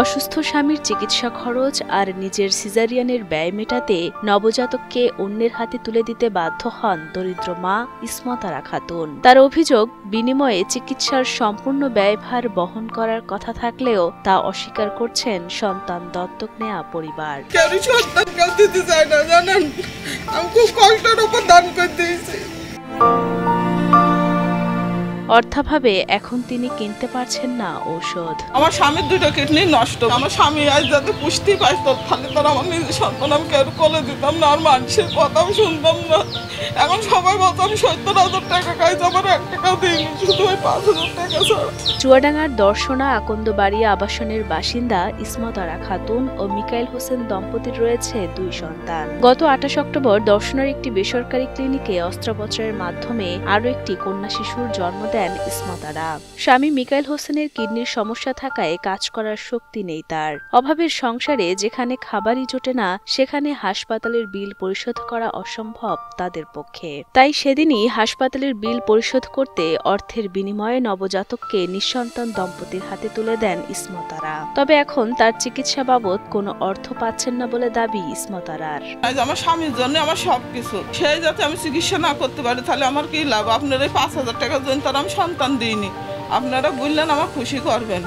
অসুস্থ স্বামীর চিকিৎসা খরচ আর নিজের সিজারিয়ানের ব্যয় মেটাতে নবজাতককে অন্যের হাতে তুলে দিতে বাধ্য হন দরিদ্র মা ইসমতারা খাতুন। তার অভিযোগ, বিনিময়ে চিকিৎসার সম্পূর্ণ ব্যয়ভার বহন করার কথা থাকলেও তা অস্বীকার করছেন সন্তান দত্তক নেয়া পরিবার। অর্থাভাবে এখন তিনি কিনতে পারছেন না ঔষধ। আমার স্বামীর দুটো কিডনি নষ্ট। আমার স্বামী আজ যাতে পুষ্টি পায় তাহলে তার আমার নিজের সন্তান আমি কেউ কোলে দিতাম না, আর মানুষের কথাও শুনতাম না। এখন সবাই বলতো আমি ৭০,০০০ টাকা খাইছি, আমার ১ টাকাও দিইনি, শুধু ওই ৫,০০০ টাকা ছাড়া। চুয়াডাঙ্গার দর্শনা আকন্দবাড়ি আবাসনের বাসিন্দা ইসমতারা খাতুন ও মিকাইল হোসেন দম্পতির রয়েছে ২ সন্তান। গত ২৮ অক্টোবর দর্শনার একটি বেসরকারি ক্লিনিকে অস্ত্রোপচারের মাধ্যমে আরও একটি কন্যা শিশুর জন্ম দেন ইসমতারা। স্বামী মিকাইল হোসেনের কিডনির সমস্যা থাকায় কাজ করার শক্তি নেই তার। অভাবের সংসারে যেখানে খাবারই জোটে না, সেখানে হাসপাতালের বিল পরিশোধ করা অসম্ভব তাদের পক্ষে। তাই সেদিনই হাসপাতালের বিল পরিশোধ করতে অর্থের বিনিময়ে নবজাতককে নিঃসন্তান দম্পতির হাতে তুলে দেন ইসমতারা। তবে এখন তার চিকিৎসা বাবদ কোনো অর্থ পাচ্ছেন না বলে দাবি ইসমতারার। আমার স্বামীর জন্য আমার সবকিছু, সেই যাতে আমি চিকিৎসা না করতে পারি তাহলে আমার কি লাভ? আপনারা ৫,০০০ টাকার জন্য তার আমি সন্তান দিইনি, আপনারা বললেন আমার খুশি করবেন,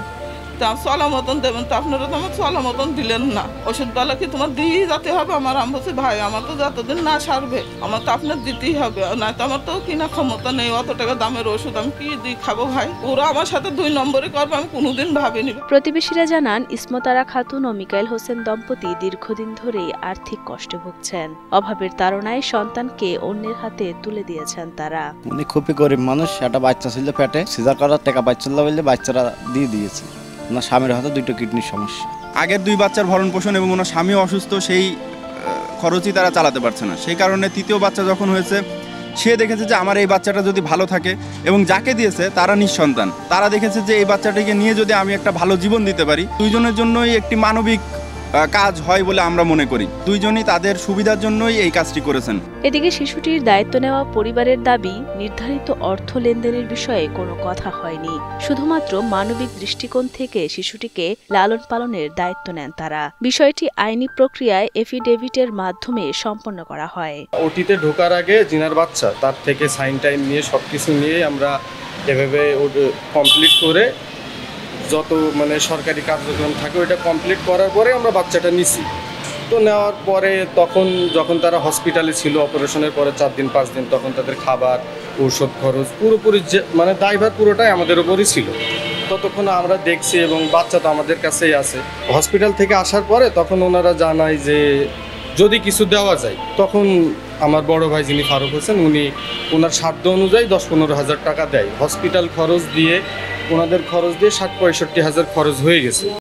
তা চলা মতন দেবেন, তো আপনারা তো আমার চলা মতন দিলেন না। ওষুধ বেলা কি তোমার দিয়ে যেতে হবে? আমার আমি বলছি ভাই আমার তো যতদিন না সারবে আমার তো আপনার দিতেই হবে, না তো আমার তো কিনা ক্ষমতা নেই অত টাকা দামের ওষুধ, আমি কি দিয়ে খাবো ভাই? ওরা আমার সাথে ২ নম্বরই করবে আমি কোনোদিন ভাবিনি। প্রতিবেশীরা জানান, ইসমতারা খাতুন ও মিকাইল হোসেন দম্পতি দীর্ঘদিন ধরেই আর্থিক কষ্টে ভুগছেন। অভাবের তাড়নায় সন্তানকে অন্যের হাতে তুলে দিয়েছেন তারা। উনি খুবই গরিব মানুষ, একটা বাচ্চা ছিল পেটে, সিজার করার টাকা পাচ্ছিল বলে বাচ্চারা দিয়ে দিয়েছে। ওনার স্বামীর হাতে 2টো কিডনির সমস্যা। আগের 2 বাচ্চার ভরণ পোষণ এবং ওনার স্বামী অসুস্থ, সেই খরচই তারা চালাতে পারছে না। সেই কারণে ৩য় বাচ্চা যখন হয়েছে, সে দেখেছে যে আমার এই বাচ্চাটা যদি ভালো থাকে, এবং যাকে দিয়েছে তারা নিঃসন্তান, তারা দেখেছে যে এই বাচ্চাটাকে নিয়ে যদি আমি একটা ভালো জীবন দিতে পারি, দুইজনের জন্যই একটি মানবিক কাজ হয় বলে আমরা মনে করি। দুইজনই তাদের সুবিধার জন্যই এই কাজটি করেছেন। এদিকে শিশুটির দায়িত্ব নেওয়া পরিবারের দাবি, নির্ধারিত অর্থ লেনদেনের বিষয়ে কোনো কথা হয়নি, শুধুমাত্র মানবিক দৃষ্টিকোণ থেকে শিশুটিকে লালন পালনের দায়িত্ব নেন তারা। বিষয়টি আইনি প্রক্রিয়ায় এফিডেভিটের মাধ্যমে সম্পন্ন করা হয়। ওটিতে ঢোকার আগে জিনার বাচ্চা, তার থেকে সাইন টাইম নিয়ে সবকিছু নিয়ে আমরা এভাবে কমপ্লিট করে যত সরকারি কার্যক্রম থাকে ওইটা কমপ্লিট করার পরে আমরা বাচ্চাটা নিছি। তো নেওয়ার পরে তখন যখন তারা হসপিটালে ছিল অপারেশনের পরে 4 দিন 5 দিন, তখন তাদের খাবার, ঔষধ খরচ পুরোপুরি যে দায়ভার পুরোটাই আমাদের উপরই ছিল। ততক্ষণ আমরা দেখছি এবং বাচ্চা তো আমাদের কাছেই আছে। হসপিটাল থেকে আসার পরে তখন ওনারা জানায় যে যদি কিছু দেওয়া যায়, তখন আমার বড় ভাই যিনি ফারুক হোসেন, উনি ওনার সাধ্য অনুযায়ী 10-15 হাজার টাকা দেয়। হসপিটাল খরচ দিয়ে, ওনাদের খরচ দিয়ে 60-65 হাজার খরচ হয়ে গেছে।